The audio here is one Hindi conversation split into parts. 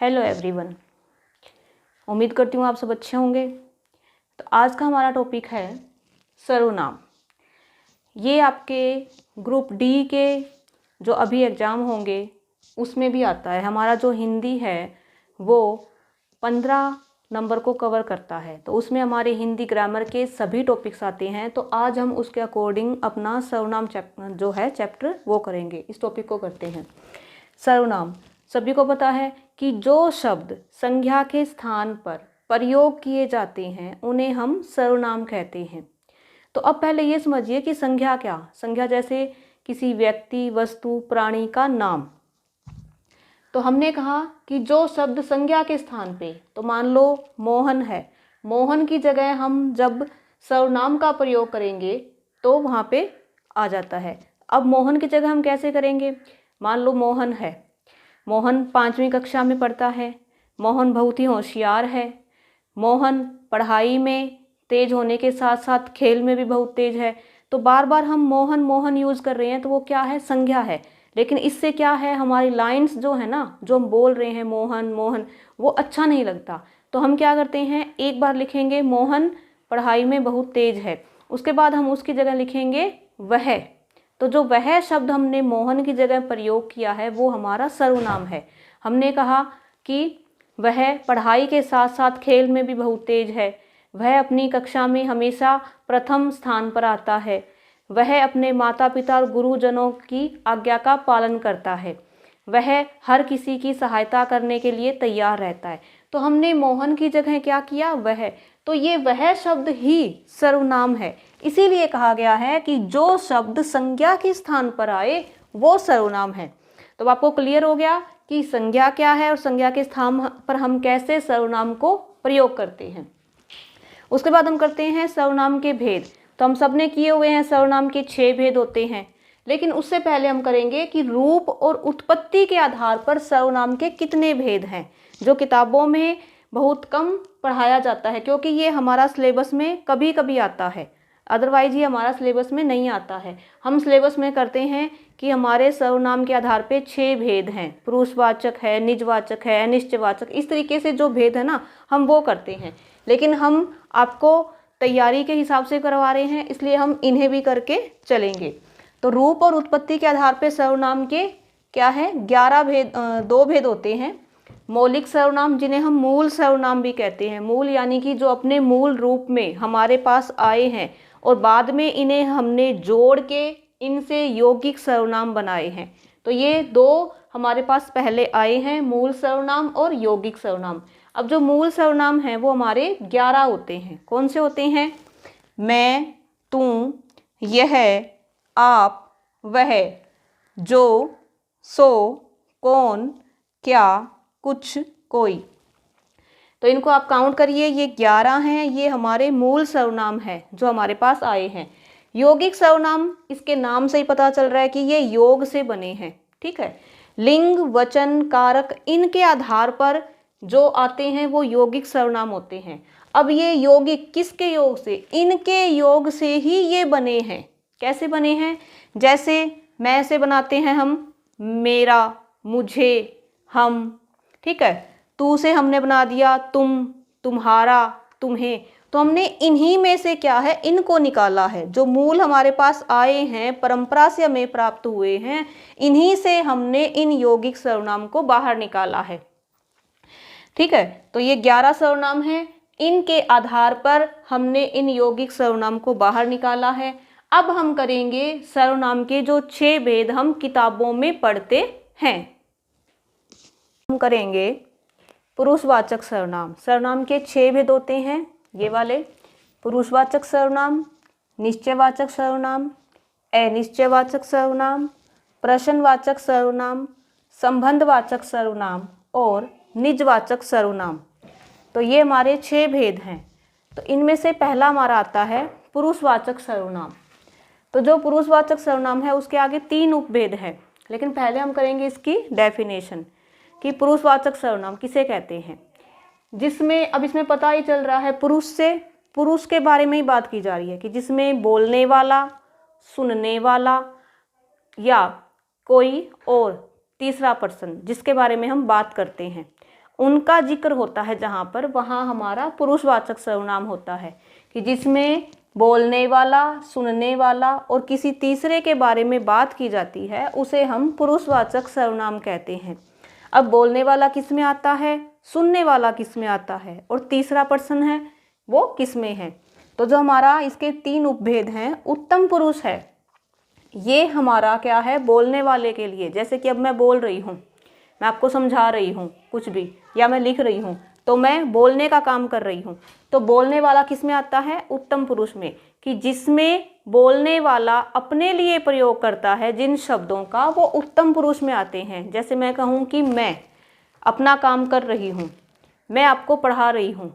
हेलो एवरीवन, उम्मीद करती हूँ आप सब अच्छे होंगे। तो आज का हमारा टॉपिक है सर्वनाम। ये आपके ग्रुप डी के जो अभी एग्ज़ाम होंगे उसमें भी आता है। हमारा जो हिंदी है वो 15 नंबर को कवर करता है, तो उसमें हमारे हिंदी ग्रामर के सभी टॉपिक्स आते हैं। तो आज हम उसके अकॉर्डिंग अपना सर्वनाम जो है चैप्टर वो करेंगे। इस टॉपिक को करते हैं। सर्वनाम सभी को पता है कि जो शब्द संज्ञा के स्थान पर प्रयोग किए जाते हैं उन्हें हम सर्वनाम कहते हैं। तो अब पहले ये समझिए कि संज्ञा क्या। संज्ञा जैसे किसी व्यक्ति, वस्तु, प्राणी का नाम। तो हमने कहा कि जो शब्द संज्ञा के स्थान पे, तो मान लो मोहन है, मोहन की जगह हम जब सर्वनाम का प्रयोग करेंगे तो वहाँ पे आ जाता है। अब मोहन की जगह हम कैसे करेंगे। मान लो मोहन है, मोहन 5वीं कक्षा में पढ़ता है, मोहन बहुत ही होशियार है, मोहन पढ़ाई में तेज होने के साथ साथ खेल में भी बहुत तेज है। तो बार बार हम मोहन मोहन यूज़ कर रहे हैं, तो वो क्या है, संज्ञा है। लेकिन इससे क्या है, हमारी लाइंस जो है ना, जो हम बोल रहे हैं मोहन मोहन, वो अच्छा नहीं लगता। तो हम क्या करते हैं, एक बार लिखेंगे मोहन पढ़ाई में बहुत तेज है, उसके बाद हम उसकी जगह लिखेंगे वह। तो जो वह शब्द हमने मोहन की जगह प्रयोग किया है वो हमारा सर्वनाम है। हमने कहा कि वह पढ़ाई के साथ साथ खेल में भी बहुत तेज है, वह अपनी कक्षा में हमेशा प्रथम स्थान पर आता है, वह अपने माता पिता और गुरुजनों की आज्ञा का पालन करता है, वह हर किसी की सहायता करने के लिए तैयार रहता है। तो हमने मोहन की जगह क्या किया, वह। तो ये वह शब्द ही सर्वनाम है। इसीलिए कहा गया है कि जो शब्द संज्ञा के स्थान पर आए वो सर्वनाम है। तो आपको क्लियर हो गया कि संज्ञा क्या है और संज्ञा के स्थान पर हम कैसे सर्वनाम को प्रयोग करते हैं। उसके बाद हम करते हैं सर्वनाम के भेद। तो हम सब ने किए हुए हैं, सर्वनाम के 6 भेद होते हैं। लेकिन उससे पहले हम करेंगे कि रूप और उत्पत्ति के आधार पर सर्वनाम के कितने भेद हैं, जो किताबों में बहुत कम पढ़ाया जाता है, क्योंकि ये हमारा सिलेबस में कभी कभी आता है, अदरवाइज ये हमारा सिलेबस में नहीं आता है। हम सिलेबस में करते हैं कि हमारे सर्वनाम के आधार पे 6 भेद हैं, पुरुषवाचक है, निजवाचक है, अनिश्चयवाचक, इस तरीके से जो भेद है ना हम वो करते हैं। लेकिन हम आपको तैयारी के हिसाब से करवा रहे हैं, इसलिए हम इन्हें भी करके चलेंगे। तो रूप और उत्पत्ति के आधार पे सर्वनाम के क्या है, 11 भेद, 2 भेद होते हैं। मौलिक सर्वनाम जिन्हें हम मूल सर्वनाम भी कहते हैं। मूल यानी कि जो अपने मूल रूप में हमारे पास आए हैं और बाद में इन्हें हमने जोड़ के इनसे यौगिक सर्वनाम बनाए हैं। तो ये 2 हमारे पास पहले आए हैं, मूल सर्वनाम और यौगिक सर्वनाम। अब जो मूल सर्वनाम हैं वो हमारे 11 होते हैं। कौन से होते हैं, मैं, तू, यह, आप, वह, जो, सो, कौन, क्या, कुछ, कोई। तो इनको आप काउंट करिए, ये 11 हैं। ये हमारे मूल सर्वनाम हैं जो हमारे पास आए हैं। यौगिक सर्वनाम, इसके नाम से ही पता चल रहा है कि ये योग से बने हैं। ठीक है, लिंग, वचन, कारक, इनके आधार पर जो आते हैं वो यौगिक सर्वनाम होते हैं। अब ये यौगिक किसके योग से, इनके योग से ही ये बने हैं। कैसे बने हैं, जैसे मैं से बनाते हैं हम मेरा, मुझे, हम। ठीक है, तू से हमने बना दिया तुम, तुम्हारा, तुम्हें। तो हमने इन्हीं में से क्या है, इनको निकाला है। जो मूल हमारे पास आए हैं, परंपरा से हमें प्राप्त हुए हैं, इन्हीं से हमने इन यौगिक सर्वनाम को बाहर निकाला है। ठीक है, तो ये 11 सर्वनाम हैं, इनके आधार पर हमने इन यौगिक सर्वनाम को बाहर निकाला है। अब हम करेंगे सर्वनाम के जो 6 भेद हम किताबों में पढ़ते हैं। हम करेंगे पुरुषवाचक सर्वनाम। सर्वनाम के 6 भेद होते हैं, ये वाले: पुरुषवाचक सर्वनाम, निश्चयवाचक सर्वनाम, अनिश्चयवाचक सर्वनाम, प्रश्नवाचक सर्वनाम, संबंधवाचक सर्वनाम और निजवाचक सर्वनाम। तो ये हमारे 6 भेद हैं। तो इनमें से पहला हमारा आता है पुरुषवाचक सर्वनाम। तो जो पुरुषवाचक सर्वनाम है उसके आगे 3 उपभेद हैं, लेकिन पहले हम करेंगे इसकी डेफिनेशन कि पुरुषवाचक सर्वनाम किसे कहते हैं। जिसमें अब इसमें पता ही चल रहा है, पुरुष के बारे में ही बात की जा रही है, कि जिसमें बोलने वाला, सुनने वाला या कोई और तीसरा पर्सन जिसके बारे में हम बात करते हैं, उनका जिक्र होता है जहाँ पर, वहाँ हमारा पुरुषवाचक सर्वनाम होता है, कि जिसमें बोलने वाला, सुनने वाला और किसी तीसरे के बारे में बात की जाती है, उसे हम पुरुषवाचक सर्वनाम कहते हैं। अब बोलने वाला किस में आता है, सुनने वाला किस में आता है, और तीसरा पर्सन है वो किस में है। तो जो हमारा इसके 3 उपभेद हैं, उत्तम पुरुष है, ये हमारा क्या है, बोलने वाले के लिए। जैसे कि अब मैं बोल रही हूँ, मैं आपको समझा रही हूँ कुछ भी, या मैं लिख रही हूँ, तो मैं बोलने का काम कर रही हूँ। तो बोलने वाला किस में आता है, उत्तम पुरुष में, कि जिसमें बोलने वाला अपने लिए प्रयोग करता है जिन शब्दों का, वो उत्तम पुरुष में आते हैं। जैसे मैं कहूँ कि मैं अपना काम कर रही हूँ, मैं आपको पढ़ा रही हूँ,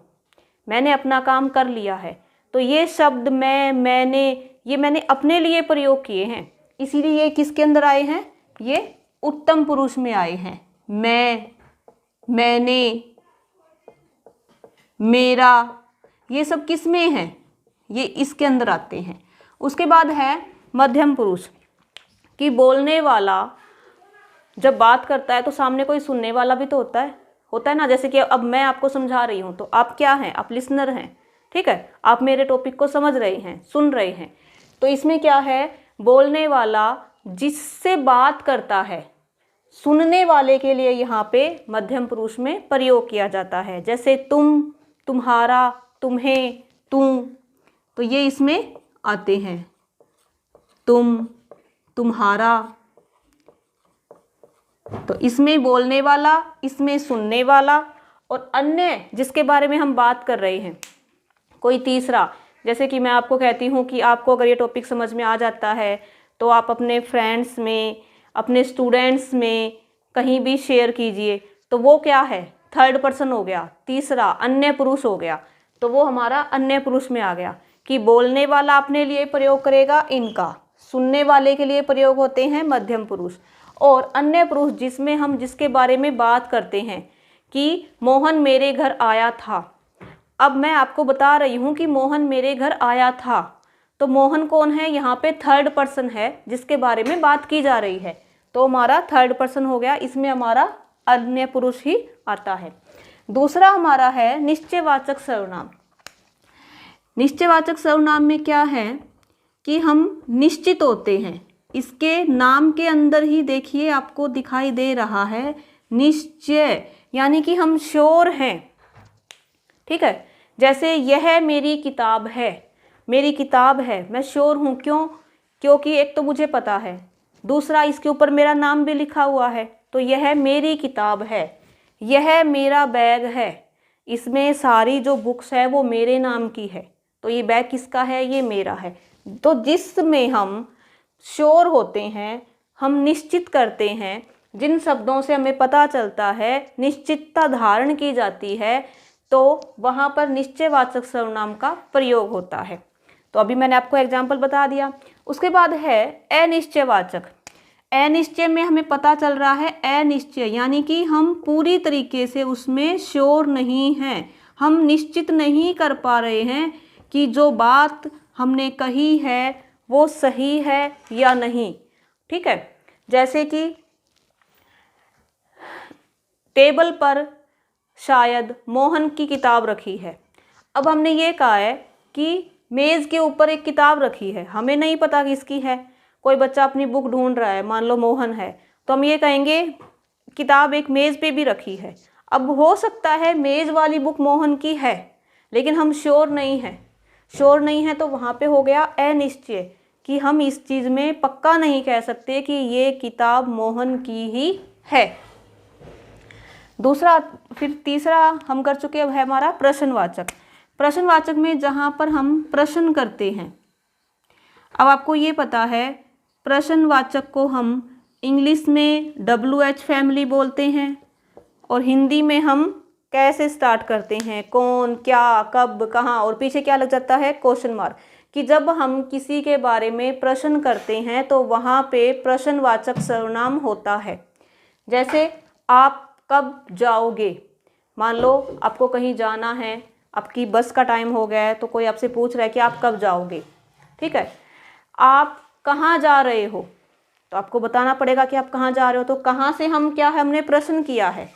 मैंने अपना काम कर लिया है, तो ये शब्द मैं, मैंने, ये मैंने अपने लिए प्रयोग किए हैं, इसीलिए ये किसके अंदर आए हैं, ये उत्तम पुरुष में आए हैं। मैं, मैंने, मेरा, ये सब किस में है, ये इसके अंदर आते हैं। उसके बाद है मध्यम पुरुष, कि बोलने वाला जब बात करता है तो सामने कोई सुनने वाला भी तो होता है ना। जैसे कि अब मैं आपको समझा रही हूँ, तो आप क्या हैं, आप लिसनर हैं, ठीक है, आप मेरे टॉपिक को समझ रहे हैं, सुन रहे हैं। तो इसमें क्या है, बोलने वाला जिससे बात करता है, सुनने वाले के लिए यहाँ पे मध्यम पुरुष में प्रयोग किया जाता है। जैसे तुम, तुम्हारा, तुम्हें, तुम, तो ये इसमें आते हैं। तुम, तुम्हारा, तो इसमें बोलने वाला, इसमें सुनने वाला, और अन्य जिसके बारे में हम बात कर रहे हैं कोई तीसरा। जैसे कि मैं आपको कहती हूँ कि आपको अगर ये टॉपिक समझ में आ जाता है तो आप अपने फ्रेंड्स में, अपने स्टूडेंट्स में कहीं भी शेयर कीजिए, तो वो क्या है, थर्ड पर्सन हो गया, तीसरा अन्य पुरुष हो गया। तो वो हमारा अन्य पुरुष में आ गया, कि बोलने वाला अपने लिए प्रयोग करेगा इनका, सुनने वाले के लिए प्रयोग होते हैं मध्यम पुरुष, और अन्य पुरुष जिसमें हम जिसके बारे में बात करते हैं, कि मोहन मेरे घर आया था। अब मैं आपको बता रही हूँ कि मोहन मेरे घर आया था, तो मोहन कौन है, यहाँ पे थर्ड पर्सन है जिसके बारे में बात की जा रही है, तो हमारा थर्ड पर्सन हो गया, इसमें हमारा अन्य पुरुष ही आता है। दूसरा हमारा है निश्चयवाचक सर्वनाम। निश्चयवाचक सर्वनाम में क्या है कि हम निश्चित होते हैं, इसके नाम के अंदर ही देखिए आपको दिखाई दे रहा है निश्चय, यानी कि हम श्योर हैं, ठीक है। जैसे यह मेरी किताब है, मेरी किताब है, मैं श्योर हूँ, क्यों, क्योंकि एक तो मुझे पता है, दूसरा इसके ऊपर मेरा नाम भी लिखा हुआ है, तो यह मेरी किताब है। यह मेरा बैग है, इसमें सारी जो बुक्स है वो मेरे नाम की है, तो ये बैग किसका है, ये मेरा है। तो जिसमें हम श्योर होते हैं, हम निश्चित करते हैं, जिन शब्दों से हमें पता चलता है, निश्चितता धारण की जाती है, तो वहाँ पर निश्चयवाचक सर्वनाम का प्रयोग होता है। तो अभी मैंने आपको एग्जाम्पल बता दिया। उसके बाद है अनिश्चयवाचक। अनिश्चय में हमें पता चल रहा है अनिश्चय, यानी कि हम पूरी तरीके से उसमें श्योर नहीं हैं, हम निश्चित नहीं कर पा रहे हैं कि जो बात हमने कही है वो सही है या नहीं, ठीक है। जैसे कि टेबल पर शायद मोहन की किताब रखी है, अब हमने ये कहा है कि मेज़ के ऊपर एक किताब रखी है, हमें नहीं पता किसकी है, कोई बच्चा अपनी बुक ढूंढ रहा है, मान लो मोहन है, तो हम ये कहेंगे किताब एक मेज़ पे भी रखी है। अब हो सकता है मेज़ वाली बुक मोहन की है, लेकिन हम श्योर नहीं हैं, श्योर नहीं है, तो वहाँ पे हो गया अनिश्चय, कि हम इस चीज़ में पक्का नहीं कह सकते कि ये किताब मोहन की ही है। दूसरा, फिर तीसरा हम कर चुके, अब है हमारा प्रश्नवाचक। प्रश्नवाचक में जहाँ पर हम प्रश्न करते हैं, अब आपको ये पता है प्रश्नवाचक को हम इंग्लिश में WH फैमिली बोलते हैं, और हिंदी में हम कैसे स्टार्ट करते हैं, कौन, क्या, कब, कहाँ, और पीछे क्या लग जाता है, क्वेश्चन मार्क, कि जब हम किसी के बारे में प्रश्न करते हैं तो वहाँ पे प्रश्नवाचक सर्वनाम होता है। जैसे आप कब जाओगे, मान लो आपको कहीं जाना है, आपकी बस का टाइम हो गया है, तो कोई आपसे पूछ रहा है कि आप कब जाओगे, ठीक है। आप कहाँ जा रहे हो, तो आपको बताना पड़ेगा कि आप कहाँ जा रहे हो, तो कहाँ से हम क्या है, हमने प्रश्न किया है।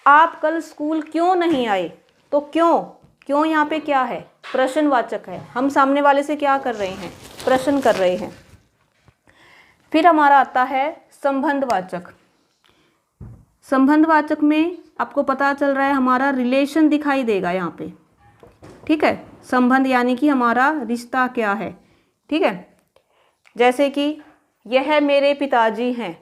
आप कल स्कूल क्यों नहीं आए? तो क्यों यहाँ पे क्या है? प्रश्नवाचक है। हम सामने वाले से क्या कर रहे हैं? प्रश्न कर रहे हैं। फिर हमारा आता है संबंधवाचक। संबंधवाचक में आपको पता चल रहा है हमारा रिलेशन दिखाई देगा यहाँ पे, ठीक है। संबंध यानी कि हमारा रिश्ता क्या है, ठीक है। जैसे कि यह मेरे पिताजी हैं।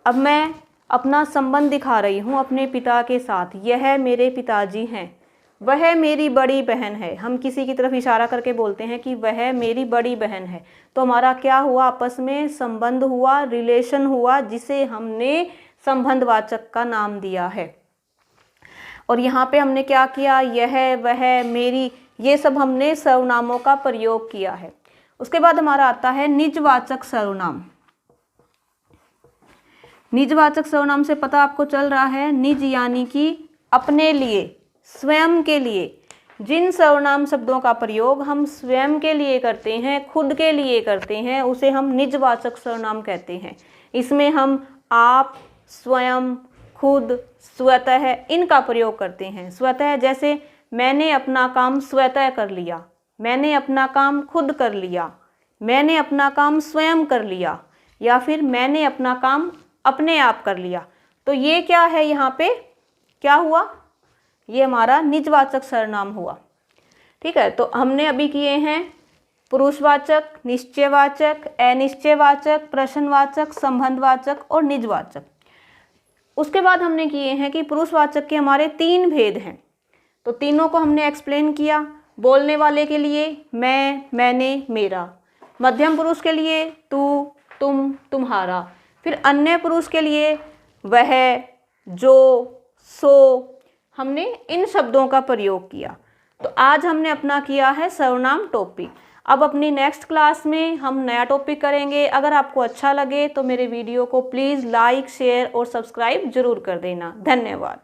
अब मैं अपना संबंध दिखा रही हूँ अपने पिता के साथ। यह मेरे पिताजी हैं। वह मेरी बड़ी बहन है। हम किसी की तरफ इशारा करके बोलते हैं कि वह मेरी बड़ी बहन है। तो हमारा क्या हुआ? आपस में संबंध हुआ, रिलेशन हुआ, जिसे हमने संबंधवाचक का नाम दिया है। और यहाँ पे हमने क्या किया? यह, वह, मेरी, ये सब हमने सर्वनामों का प्रयोग किया है। उसके बाद हमारा आता है निजवाचक सर्वनाम। निजवाचक सर्वनाम से पता आपको चल रहा है, निज यानी कि अपने लिए, स्वयं के लिए। जिन सर्वनाम शब्दों का प्रयोग हम स्वयं के लिए करते हैं, खुद के लिए करते हैं, उसे हम निजवाचक सर्वनाम कहते हैं। इसमें हम आप, स्वयं, खुद, स्वतः इनका प्रयोग करते हैं। स्वतः जैसे मैंने अपना काम स्वतः कर लिया, मैंने अपना काम खुद कर लिया, मैंने अपना काम स्वयं कर लिया, या फिर मैंने अपना काम अपने आप कर लिया। तो ये क्या है? यहाँ पे क्या हुआ? ये हमारा निजवाचक सर्वनाम हुआ, ठीक है। तो हमने अभी किए हैं पुरुषवाचक, निश्चयवाचक, अनिश्चयवाचक, प्रश्नवाचक, संबंधवाचक और निजवाचक। उसके बाद हमने किए हैं कि पुरुषवाचक के हमारे 3 भेद हैं। तो तीनों को हमने एक्सप्लेन किया। बोलने वाले के लिए मैं, मैंने, मेरा। मध्यम पुरुष के लिए तू, तुम, तुम्हारा। फिर अन्य पुरुष के लिए वह, जो, सो। हमने इन शब्दों का प्रयोग किया। तो आज हमने अपना किया है सर्वनाम टॉपिक। अब अपनी नेक्स्ट क्लास में हम नया टॉपिक करेंगे। अगर आपको अच्छा लगे तो मेरे वीडियो को प्लीज़ लाइक, शेयर और सब्सक्राइब जरूर कर देना। धन्यवाद।